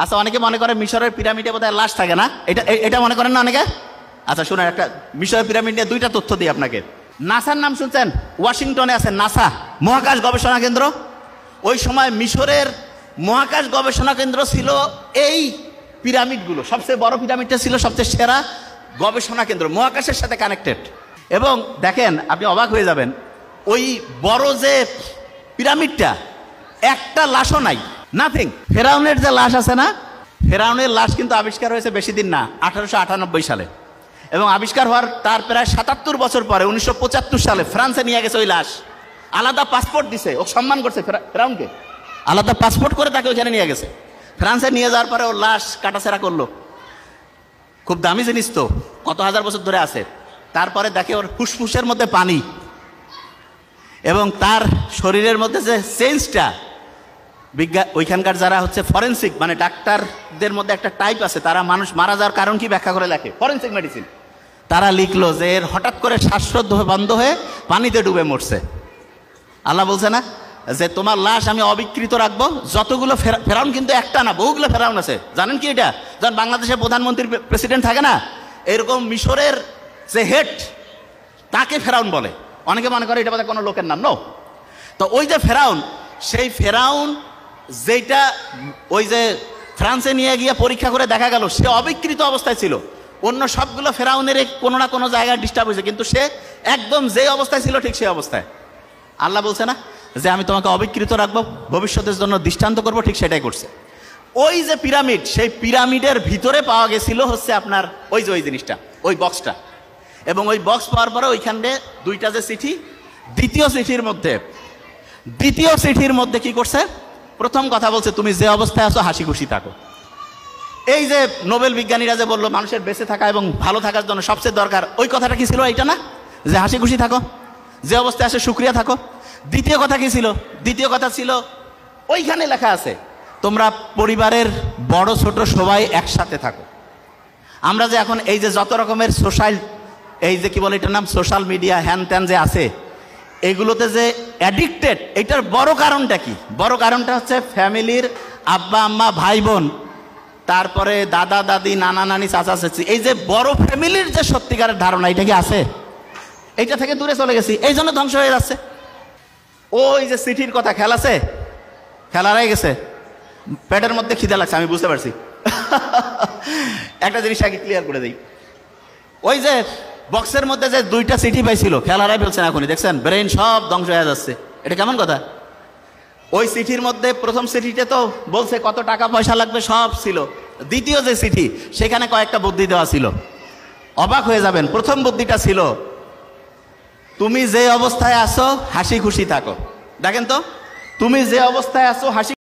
আচ্ছা, অনেকে মনে করে মিশরের পিরামিডে বোধহয় লাশ থাকে না, এটা মনে করেন না অনেকে? আচ্ছা শুনুন, একটা মিশরের পিরামিড নিয়ে দুইটা তথ্য দিই আপনাকে। নাসার নাম শুনছেন? ওয়াশিংটনে আছে নাসা, মহাকাশ গবেষণা কেন্দ্র। ওই সময় মিশরের মহাকাশ গবেষণা কেন্দ্র ছিল এই পিরামিডগুলো, সবচেয়ে বড় পিরামিডটা ছিল সবচেয়ে সেরা গবেষণা কেন্দ্র, মহাকাশের সাথে কানেক্টেড। এবং দেখেন, আপনি অবাক হয়ে যাবেন, ওই বড় যে পিরামিডটা একটা লাশও নাই, নাথিং। ফেরাউনের যে লাশ আছে না, ফেরাউনের লাশ কিন্তু আবিষ্কার হয়েছে বেশি দিন না, 1898 সালে। এবং আবিষ্কার হওয়ার তার প্রায় 77 বছর পরে 1975 সালে ফ্রান্সে নিয়ে গেছে ওই লাশ। আলাদা পাসপোর্ট দিছে, ও সম্মান করছে ফেরাউনকে, আলাদা পাসপোর্ট করে তাকে ওইখানে নিয়ে গেছে। ফ্রান্সে নিয়ে যাওয়ার পরে ওর লাশ কাটাছেড়া করলো। খুব দামি জিনিস তো, কত হাজার বছর ধরে আছে। তারপরে দেখে ওর ফুসফুসের মধ্যে পানি, এবং তার শরীরের মধ্যে যে চেঞ্জটা, ওইখানকার যারা হচ্ছে ফরেন্সিক মানে ডাক্তারদের মধ্যে একটা টাইপ আছে, তারা মানুষ মারা যাওয়ার কারণ কি ব্যাখ্যা করে লেখে, ফরেন্সিক মেডিসিন। তারা লিখলো যে এর হঠাৎ করে শ্বাসরোধ বন্ধ হয়ে পানিতে ডুবে মরছে। আল্লাহ বলছে না যে তোমার লাশ আমি অবিকৃত রাখবো। যতগুলো ফেরাউন কিন্তু একটা না, বহুগুলো ফেরাউন আছে। জানেন কি এটা? যখন বাংলাদেশের প্রধানমন্ত্রী প্রেসিডেন্ট থাকে না, এরকম মিশরের যে হেড তাকে ফেরাউন বলে। অনেকে মনে করে এটা বোধহয় কোনো লোকের নাম। নো। তো ওই যে ফেরাউন, সেই ফেরাউন যেটা ওই যে ফ্রান্সে নিয়ে গিয়ে পরীক্ষা করে দেখা গেল সে অবিকৃত অবস্থায় ছিল। অন্য সবগুলো ফেরাউনের কোনো না কোনো জায়গায় ডিস্টার্ব হয়েছে, কিন্তু সে একদম যে অবস্থায় ছিল ঠিক সেই অবস্থায়। আল্লাহ বলছে না যে আমি তোমাকে অবিকৃত রাখবো, ভবিষ্যতের জন্য দৃষ্টান্ত করবো, ঠিক সেটাই করছে। ওই যে পিরামিড, সেই পিরামিডের ভিতরে পাওয়া গেছিল হচ্ছে আপনার ওই যে ওই জিনিসটা, ওই বক্সটা। এবং ওই বক্স পাওয়ার পরে ওইখানে দুইটা যে চিঠি, দ্বিতীয় চিঠির মধ্যে কি করছে? প্রথম কথা বলছে তুমি যে অবস্থায় আছো হাসি খুশি থাকো। এই যে নোবেল বিজ্ঞানীরা যে বললো মানুষের বেঁচে থাকা এবং ভালো থাকার জন্য সবচেয়ে দরকার, ওই কথাটা কি ছিল? এইটা না যে হাসি খুশি থাকো, যে অবস্থায় আসে শুকরিয়া থাকো। দ্বিতীয় কথা কি ছিল? দ্বিতীয় কথা ছিল ওইখানে লেখা আছে তোমরা পরিবারের বড় ছোট সবাই একসাথে থাকো। আমরা যে এখন এই যে যত রকমের সোশ্যাল, এই যে কি বলে এটার নাম, সোশ্যাল মিডিয়া হ্যান ত্যান যে আছে, এগুলোতে যে অ্যাডিক্টেড, এটার বড় কারণটা কি? বড় কারণটা হচ্ছে ফ্যামিলির আব্বা আম্মা ভাই বোন, তারপরে দাদা দাদি নানা নানি চাচা চাচি, এই যে বড় ফ্যামিলির যে সত্যিকারের ধারণা, এটা কি আছে? এইটা থেকে দূরে চলে গেছি, এই জন্য ধ্বংস হয়ে যাচ্ছে। ওই যে চিঠির কথা, খেলাছে, খেলা রয়ে গেছে, পেটের মধ্যে খিদে লাগছে, আমি বুঝতে পারছি। একটা জিনিস আগে ক্লিয়ার করে দিই, ওই যে বক্সের মধ্যে যে দুইটা চিঠি পাইছিল, খেলারাই ফেলছেন এখনই, দেখছেন ব্রেন সব ধ্বংস হয়ে যাচ্ছে। এটা কেমন কথা? ওই চিঠির মধ্যে প্রথম চিঠিতে তো বলছে কত টাকা পয়সা লাগবে সব ছিল। দ্বিতীয় যে চিঠি, সেখানে কয়েকটা বুদ্ধি দেওয়া ছিল, অবাক হয়ে যাবেন। প্রথম বুদ্ধিটা ছিল তুমি যে অবস্থায় আছো হাসি খুশি থাকো। দেখেন তো, তুমি যে অবস্থায় আছো হাসি